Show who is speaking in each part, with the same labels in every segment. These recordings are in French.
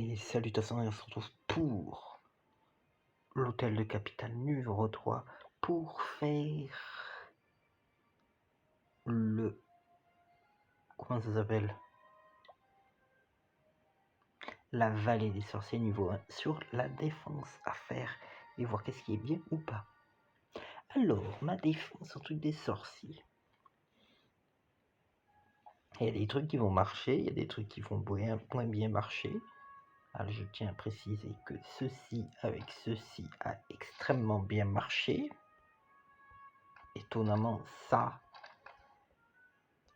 Speaker 1: Et salutations, et on se retrouve pour l'hôtel de Capitale numéro 3 pour faire le... Comment ça s'appelle? La vallée des sorciers niveau 1 sur la défense à faire et voir qu'est-ce qui est bien ou pas. Alors, ma défense en truc des sorciers. Il y a des trucs qui vont marcher, il y a des trucs qui vont moins bien marcher. Alors je tiens à préciser que ceci avec ceci a extrêmement bien marché. Étonnamment,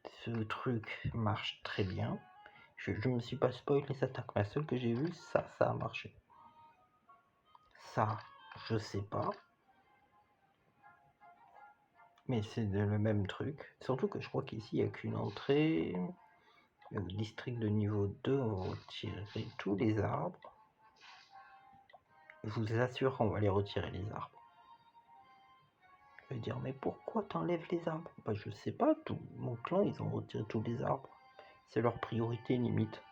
Speaker 1: ce truc marche très bien. Je me suis pas spoil les attaques, mais la seule que j'ai vue, ça a marché. Ça, je sais pas. Mais c'est le même truc. Surtout que je crois qu'ici, il n'y a qu'une entrée. Le district de niveau 2, on va retirer tous les arbres. Je vous assure qu'on va les retirer, les arbres. Je vais dire, mais pourquoi t'enlèves les arbres? Bah, je sais pas, tout mon clan, ils ont retiré tous les arbres. C'est leur priorité, limite.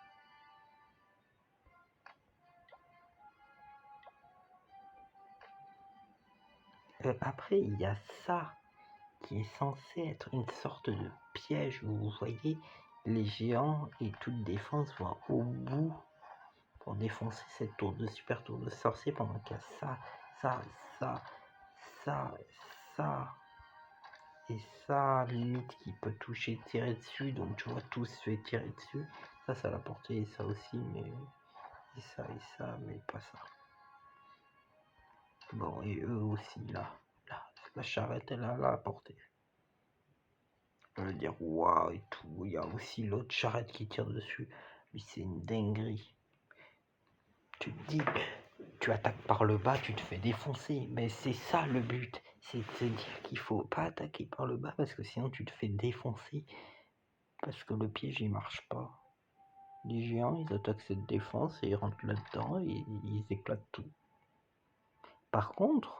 Speaker 1: Après, il y a ça qui est censé être une sorte de piège où vous voyez les géants et toute défense vont au bout pour défoncer cette super tour de sorcier pendant qu'il y a ça et ça limite qui peut toucher, tirer dessus, donc tu vois tout se fait tirer dessus. Ça l'a porté et ça aussi, mais et ça, mais pas ça. Bon, et eux aussi là la charrette elle a la portée. Je veux dire, waouh et tout. Il y a aussi l'autre charrette qui tire dessus. Mais c'est une dinguerie. Tu te dis, tu attaques par le bas, tu te fais défoncer. Mais c'est ça le but. C'est de se dire qu'il faut pas attaquer par le bas parce que sinon tu te fais défoncer. Parce que le piège il marche pas. Les géants ils attaquent cette défense et ils rentrent là-dedans et ils éclatent tout. Par contre,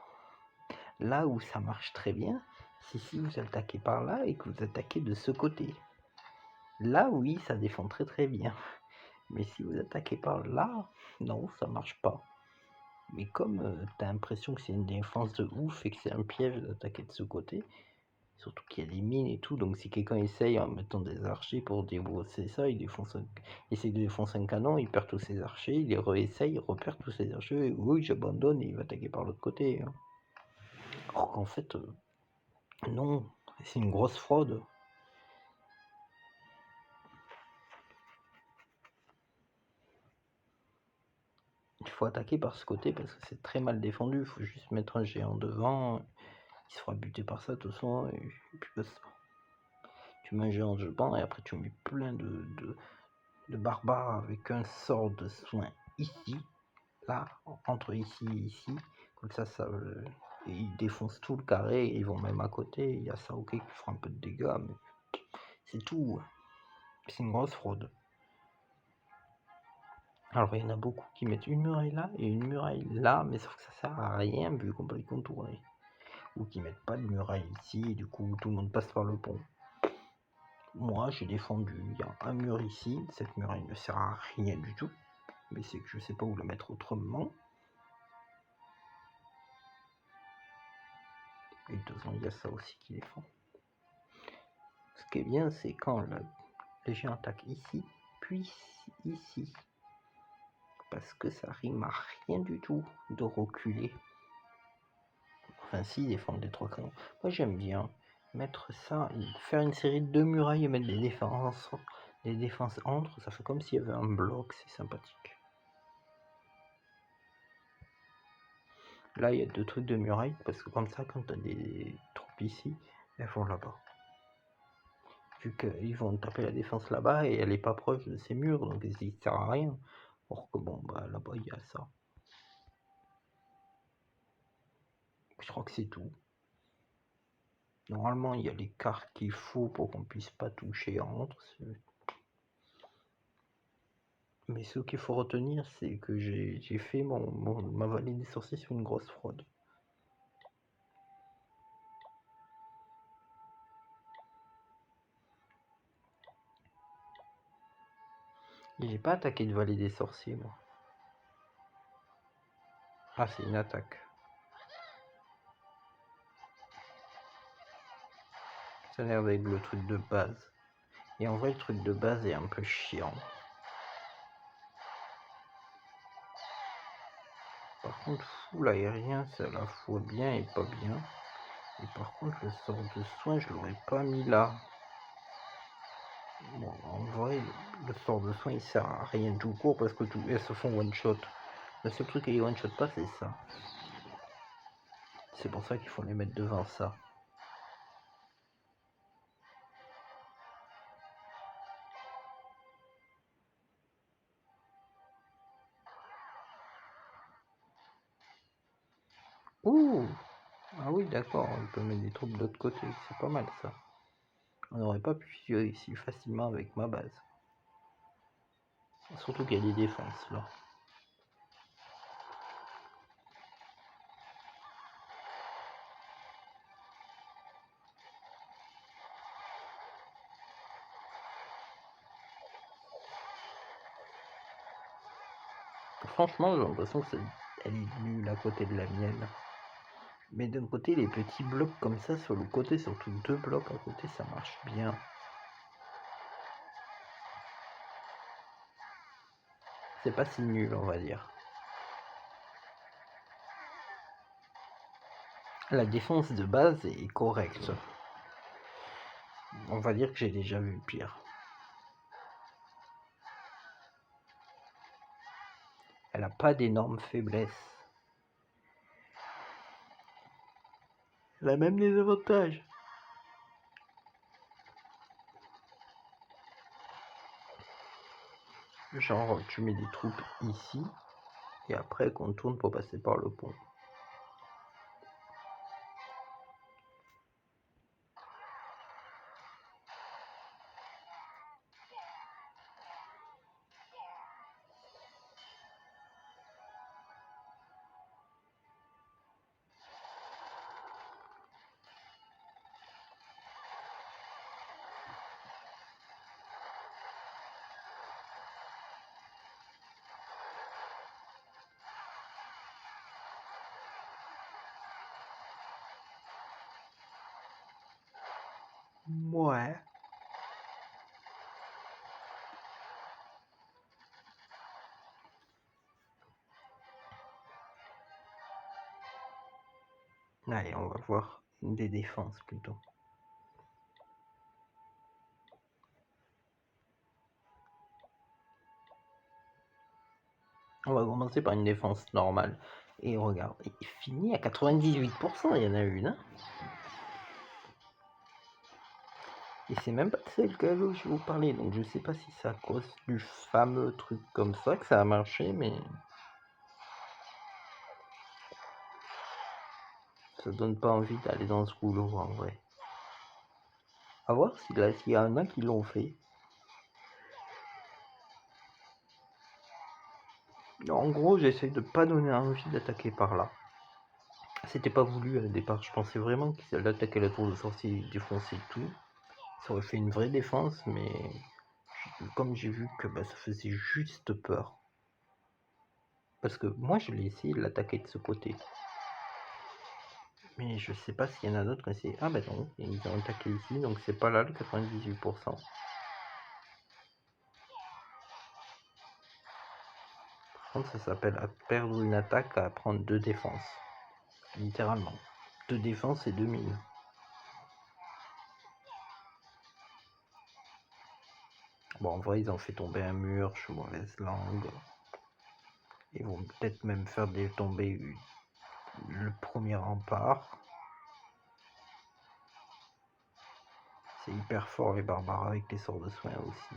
Speaker 1: là où ça marche très bien, c'est si vous attaquez par là et que vous attaquez de ce côté. Là, oui, ça défend très très bien. Mais si vous attaquez par là, non, ça marche pas. Mais comme t'as l'impression que c'est une défense de ouf et que c'est un piège d'attaquer de ce côté, surtout qu'il y a des mines et tout, donc si quelqu'un essaye en mettant des archers pour débrosser ça, il essaye de défoncer un canon, il perd tous ses archers, il les réessaye, il repère tous ses archers, et oui, j'abandonne et il va attaquer par l'autre côté. Hein. Alors qu'en fait, non, c'est une grosse fraude. Il faut attaquer par ce côté parce que c'est très mal défendu. Il faut juste mettre un géant devant. Il se fera buter par ça de toute façon. Et puis basta. Tu mets un géant devant et après tu mets plein de barbares avec un sort de soin ici. Là, entre ici et ici. Comme ça, et ils défoncent tout le carré. Et ils vont même à côté. Il y a ça ok qui fera un peu de dégâts. Mais c'est tout. C'est une grosse fraude. Alors il y en a beaucoup qui mettent une muraille là et une muraille là, mais sauf que ça sert à rien vu qu'on peut les contourner. Ou qui mettent pas de muraille ici et du coup tout le monde passe par le pont. Moi j'ai défendu, il y a un mur ici, cette muraille ne sert à rien du tout, mais c'est que je sais pas où la mettre autrement. Et de toute façon il y a ça aussi qui défend. Ce qui est bien c'est quand les gens attaquent ici, puis ici. Parce que ça rime à rien du tout de reculer. Enfin si, défendre les trois canons. Moi j'aime bien mettre ça, faire une série de 2 murailles et mettre des défenses entre, ça fait comme s'il y avait un bloc, c'est sympathique. Là il y a 2 trucs de murailles, parce que comme ça quand t'as des troupes ici, elles vont là-bas. Vu qu'ils vont taper la défense là-bas et elle est pas proche de ces murs, donc ça sert à rien. Or que bon bah là-bas il y a ça. Je crois que c'est tout. Normalement, il y a les cartes qu'il faut pour qu'on puisse pas toucher entre. Mais ce qu'il faut retenir, c'est que j'ai fait ma vallée des sorciers sur une grosse fraude. Et j'ai pas attaqué de vallée des sorciers, moi. Ah, c'est une attaque. Ça a l'air d'être le truc de base. Et en vrai, le truc de base est un peu chiant. Par contre, full aérien, c'est à la fois bien et pas bien. Et par contre, le sort de soin, je l'aurais pas mis là. Bon, en vrai, le sort de soin, il sert à rien tout court parce que elles se font one shot. Le seul truc qui one shot pas, c'est ça. C'est pour ça qu'il faut les mettre devant ça. Ouh! Ah oui, d'accord, on peut mettre des troupes de l'autre côté, c'est pas mal ça. On n'aurait pas pu suivre ici facilement avec ma base. Surtout qu'il y a des défenses là. Franchement, j'ai l'impression que elle est nulle à côté de la mienne. Mais d'un côté, les petits blocs comme ça sur le côté, surtout 2 blocs à côté, ça marche bien. C'est pas si nul, on va dire. La défense de base est correcte. On va dire que j'ai déjà vu pire. Elle a pas d'énormes faiblesses. Elle a même des avantages. Genre, tu mets des troupes ici, et après qu'on tourne pour passer par le pont. Ouais. Allez, on va voir des défenses plutôt. On va commencer par une défense normale. Et regarde, il finit à 98%, il y en a une. Hein, et c'est même pas celle que je vous parlais, donc je sais pas si c'est à cause du fameux truc comme ça que ça a marché, mais ça donne pas envie d'aller dans ce rouleau en vrai. A voir s'il y en a qui l'ont fait. En gros, j'essaie de pas donner envie d'attaquer par là. C'était pas voulu au départ, je pensais vraiment qu'ils allaient attaquer la tour de sorcier et défoncer tout. Ça aurait fait une vraie défense, mais comme j'ai vu que ça faisait juste peur. Parce que moi je l'ai essayé de l'attaquer de ce côté. Mais je sais pas s'il y en a d'autres qui ont essayé. Ah bah non, ils ont attaqué ici, donc c'est pas là le 98%. Par contre ça s'appelle à perdre une attaque à prendre 2 défenses. Littéralement. 2 défenses et 2 mines. Bon en vrai ils ont fait tomber un mur, je suis mauvaise langue. Ils vont peut-être même faire tomber le premier rempart. C'est hyper fort les barbares avec les sorts de soin aussi.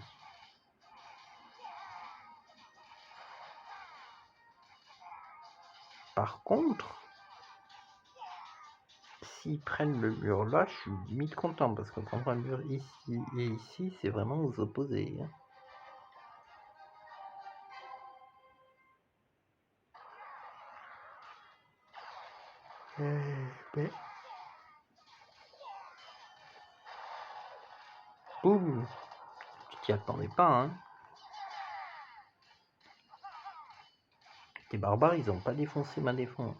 Speaker 1: Par contre, s'ils prennent le mur là, je suis limite content parce que prendre un mur ici et ici, c'est vraiment aux opposés. Hein. Mais... Boum! Tu t'y attendais pas, hein? Les barbares, ils ont pas défoncé ma défense.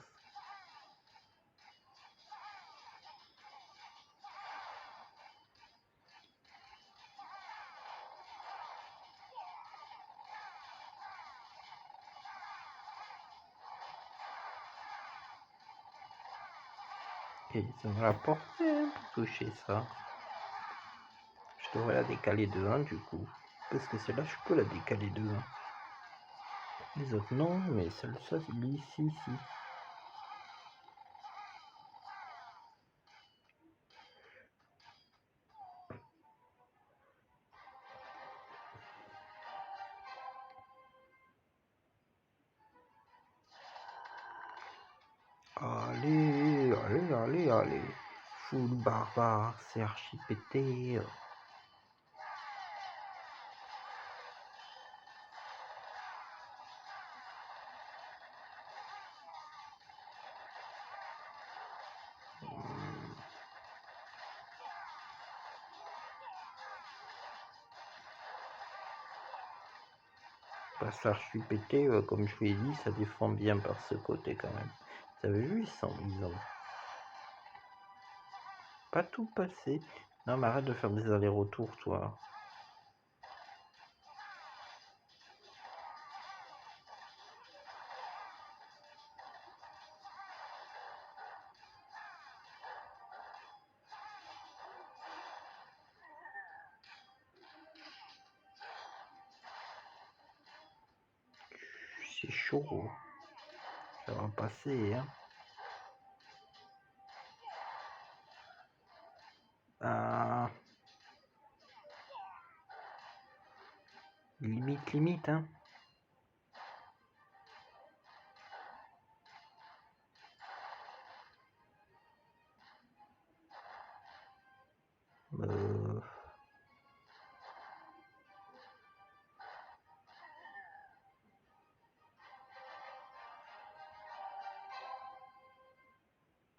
Speaker 1: Et ils ont la portée pour toucher ça. Je devrais la décaler de 1 du coup. Parce que celle-là, je peux la décaler de 1. Les autres non, mais celle-là, lui, si. Allez. Full barbare, c'est archi pété. Ça archi pété, comme je vous l'ai dit, ça défend bien par ce côté quand même. Vous avez vu, ils ont pas tout passé. Non mais arrête de faire des allers-retours toi. C'est chaud. Ça va passer hein. Limite hein.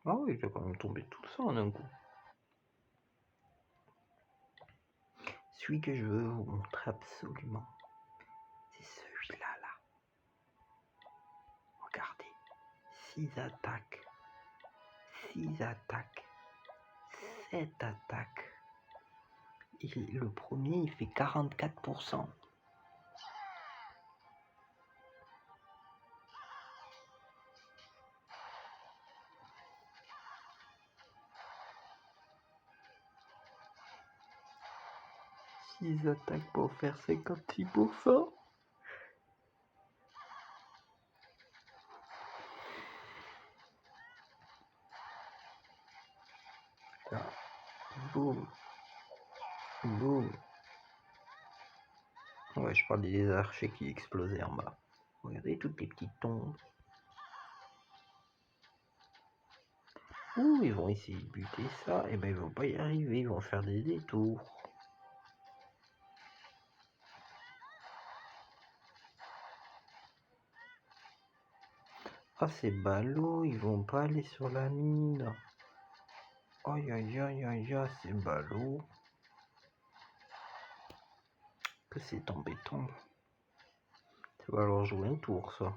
Speaker 1: Ah oui, il peut quand même tomber tout ça en un coup. Celui que je veux vous montrer absolument, c'est celui-là là. Regardez, 6 attaques, 7 attaques. Et le premier il fait 44%. Six attaques pour faire 56%. Là. Boum. Boum. Ouais, je parle des archers qui explosaient en bas. Regardez toutes les petites tombes. Ouh, ils vont essayer de buter ça. Et ben ils vont pas y arriver, ils vont faire des détours. Ah c'est ballot, ils vont pas aller sur la mine. Aïe, c'est ballot. Que c'est embêtant. Ça va leur jouer un tour ça.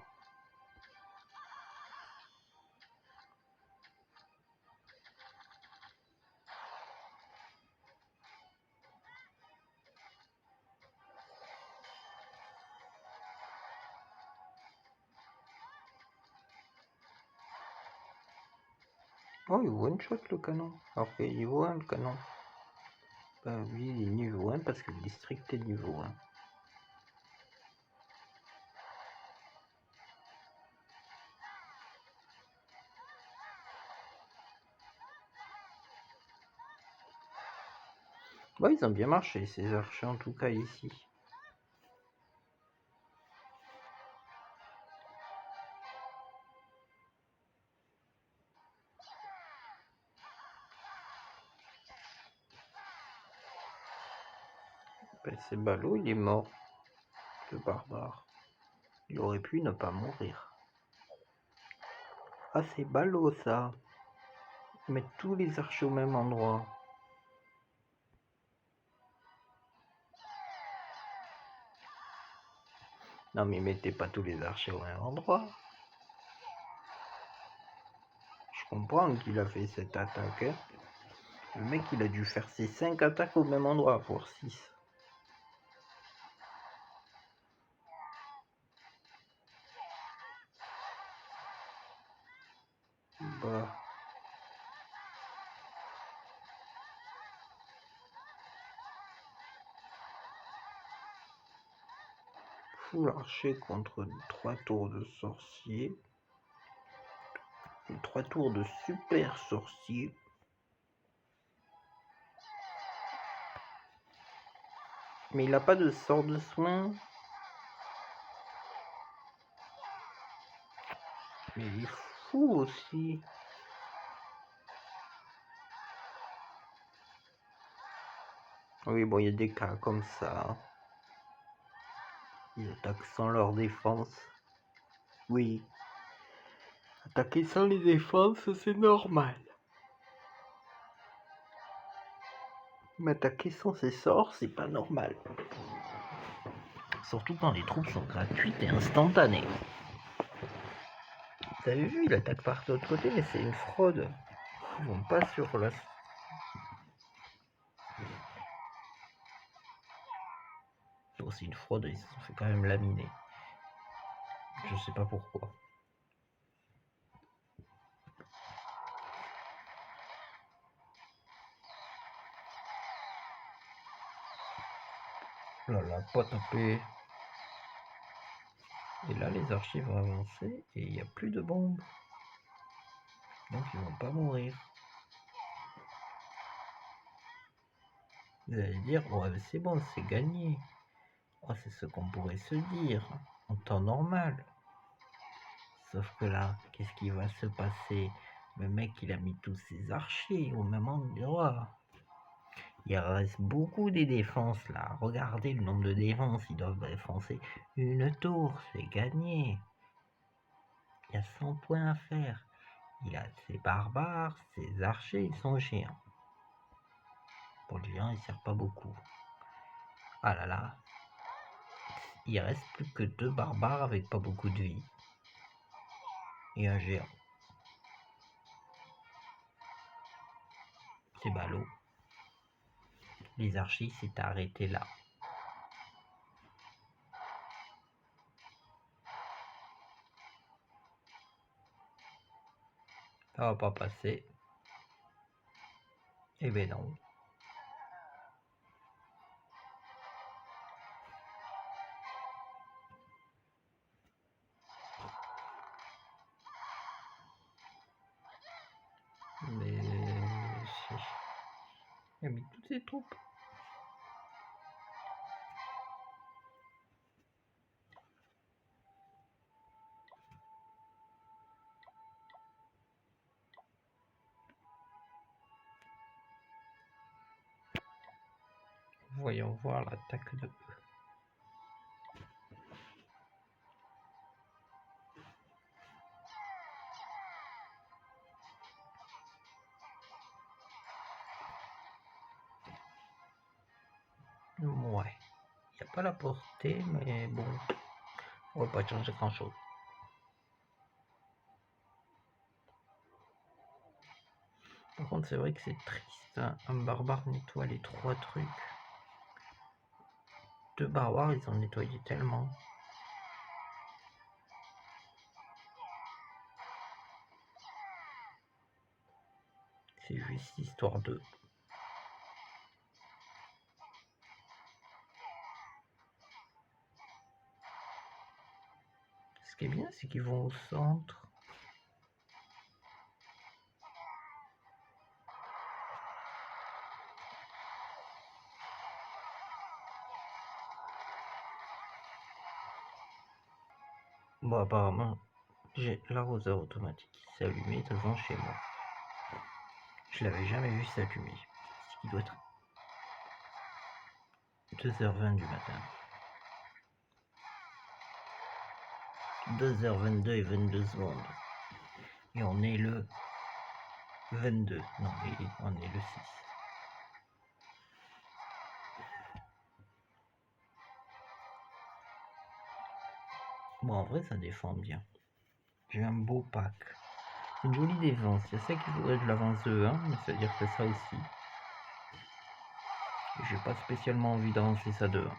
Speaker 1: Oh, il one-shot le canon. Alors qu'il est niveau 1 le canon. Bah oui, il est niveau 1 parce que le district est niveau 1. Bah ils ont bien marché ces archers en tout cas ici. Ben, c'est ballot, il est mort. Le barbare. Il aurait pu ne pas mourir. Ah c'est ballot ça. Mettre tous les archers au même endroit. Non mais mettez pas tous les archers au même endroit. Je comprends qu'il a fait cette attaque. Hein. Le mec il a dû faire ses 5 attaques au même endroit, voire 6. Bah. Full archer contre 3 tours de sorcier. 3 tours de super sorcier. Mais il a pas de sort de soin. Mais il est fou aussi. Oui, bon, il y a des cas comme ça. Ils attaquent sans leur défense. Oui. Attaquer sans les défenses, c'est normal. Mais attaquer sans ses sorts, c'est pas normal. Surtout quand les troupes sont gratuites et instantanées. Vous avez vu, il attaque par l'autre côté, mais c'est une fraude. Ils vont pas sur la... Bon, c'est une fraude, ils se sont fait quand même laminer. Je sais pas pourquoi. Là, là, pas tapé. Et là, les archers vont avancer et il n'y a plus de bombes. Donc, ils vont pas mourir. Vous allez dire, ouais, c'est bon, c'est gagné. Oh, c'est ce qu'on pourrait se dire en temps normal. Sauf que là, qu'est-ce qui va se passer? Le mec, il a mis tous ses archers au même endroit. Il reste beaucoup des défenses là. Regardez le nombre de défenses. Ils doivent défoncer une tour. C'est gagné. Il y a 100 points à faire. Il a ses barbares, ses archers, ils sont géants. Pour le géant, il ne sert pas beaucoup. Ah là là. Il reste plus que 2 barbares avec pas beaucoup de vie. Et un géant. C'est ballot. Les archers s'est arrêté là. Ça va pas passer. Eh ben non. Mais... il a mis toutes ses troupes. Voyons voir l'attaque de... Ouais. Il n'y a pas la portée, mais bon. On va pas changer grand chose. Par contre, c'est vrai que c'est triste. Hein. Un barbare nettoie les 3 trucs. 2 barbares, ils ont nettoyé tellement. C'est juste histoire de... Ce qui est bien, c'est qu'ils vont au centre. Bon, apparemment, j'ai l'arroseur automatique qui s'est allumé devant chez moi. Je l'avais jamais vu s'allumer. Ce qui doit être 2h20 du matin. 2h22 et 22 secondes. Et on est le 22. Non, on est le 6. Bon, en vrai, ça défend bien. J'ai un beau pack. Une jolie défense. Je sais qu'il faudrait que je l'avance de 1, mais c'est-à-dire que ça aussi. J'ai pas spécialement envie d'avancer ça de 1.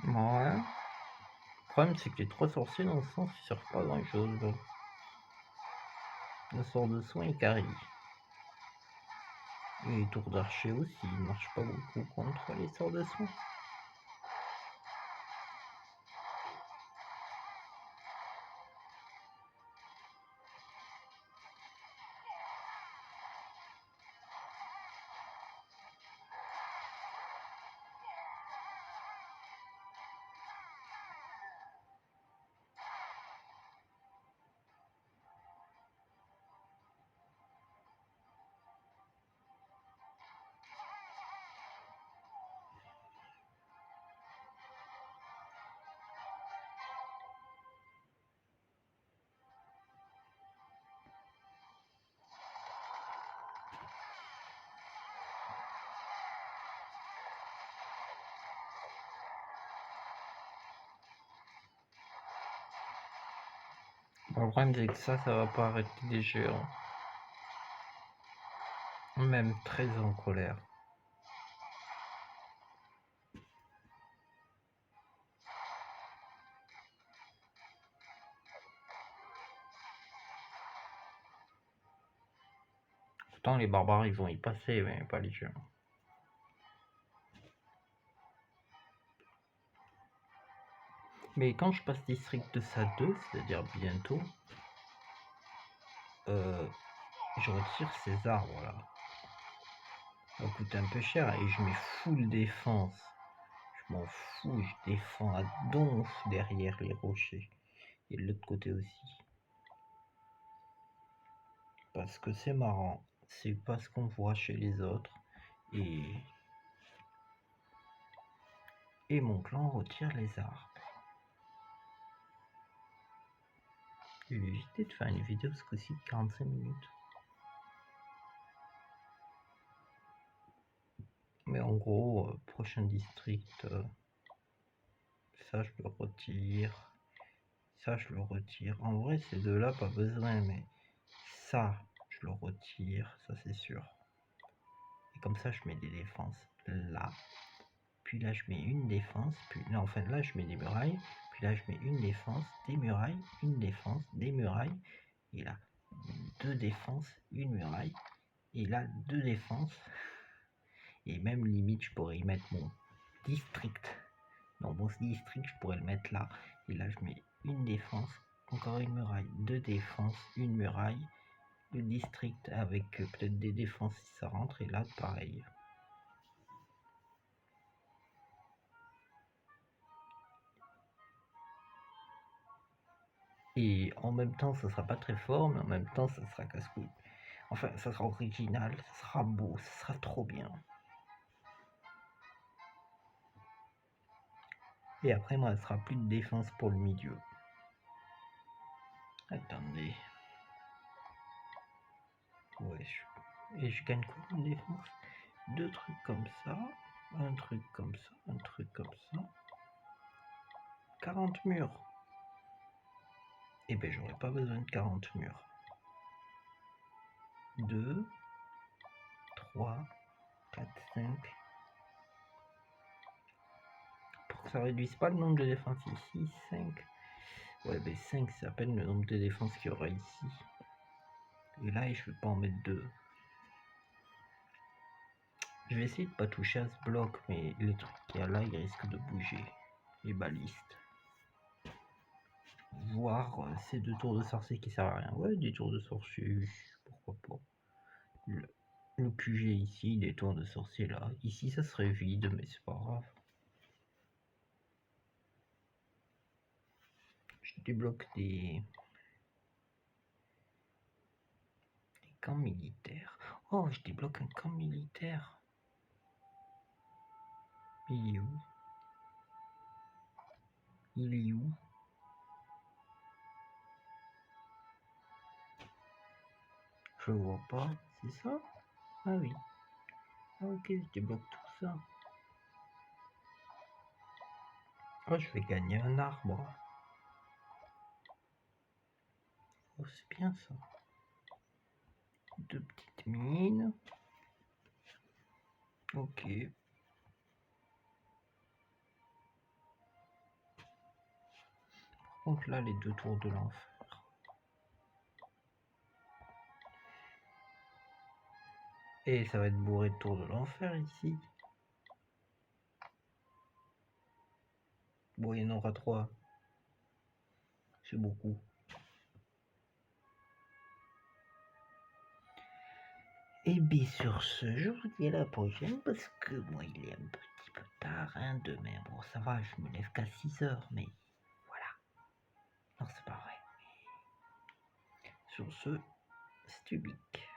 Speaker 1: Ouais. Le problème, c'est que les 3 sorciers, dans le sens, ils servent pas à grand chose. Le sort de soin et carry. Et les tours d'archer aussi, ils marchent pas beaucoup contre les sorts de soin. Bon, le problème, c'est que ça va pas arrêter des géants. Même très en colère. Pourtant, les barbares, ils vont y passer, mais pas les géants. Mais quand je passe district de ça 2, c'est-à-dire bientôt, je retire ces arbres là. Ça va coûter un peu cher et je mets full défense. Je m'en fous, je défends à donf derrière les rochers. Et de l'autre côté aussi. Parce que c'est marrant. C'est pas ce qu'on voit chez les autres. Et mon clan retire les arbres. J'ai évité de faire une vidéo ce coup-ci de 45 minutes. Mais en gros, prochain district, ça je le retire. Ça je le retire. En vrai, ces deux-là, pas besoin, mais ça, je le retire, ça c'est sûr. Et comme ça, je mets des défenses là. Puis là, je mets une défense. Puis là, enfin, là, je mets des murailles. Puis là, je mets une défense, des murailles, une défense, des murailles. Et là, deux défenses, une muraille. Et là, deux défenses. Et même limite, je pourrais y mettre mon district. Dans mon district, je pourrais le mettre là. Et là, je mets une défense, encore une muraille, deux défenses, une muraille. Le district avec peut-être des défenses si ça rentre. Et là, pareil. Et en même temps, ça sera pas très fort, mais en même temps, ça sera casse-couille. Enfin, ça sera original, ça sera beau, ça sera trop bien. Et après, moi, il ne sera plus de défense pour le milieu. Attendez. Ouais, et je gagne quoi en défense? Deux trucs comme ça, un truc comme ça, un truc comme ça. 40 murs. Et ben, j'aurais pas besoin de 40 murs. 2, 3, 4, 5. Pour que ça réduise pas le nombre de défenses ici, 5. Ouais, ben 5, c'est à peine le nombre de défenses qu'il y aura ici. Et là, je vais pas en mettre 2. Je vais essayer de pas toucher à ce bloc, mais les trucs qu'il y a là, ils risquent de bouger. Les balistes. Voir ces deux tours de sorcier qui servent à rien. Ouais, des tours de sorcier, pourquoi pas. Le QG ici, des tours de sorcier là. Ici, ça serait vide, mais c'est pas grave. Je débloque des camps militaires. Oh, je débloque un camp militaire. Il est où? Il est où? Je vois pas, c'est ça? Ah oui. Ah ok, je débloque tout ça. Oh, je vais gagner un arbre. Oh, c'est bien ça. Deux petites mines. Ok. Par contre là, les 2 tours de l'enfer. Et ça va être bourré de tours de l'enfer ici. Bon, il y en aura 3. C'est beaucoup. Et bien sur ce, je vous dis à la prochaine parce que moi il est un petit peu tard, hein, demain. Bon, ça va, je me lève qu'à 6 heures, mais voilà. Non, c'est pas vrai. Sur ce, Stubic.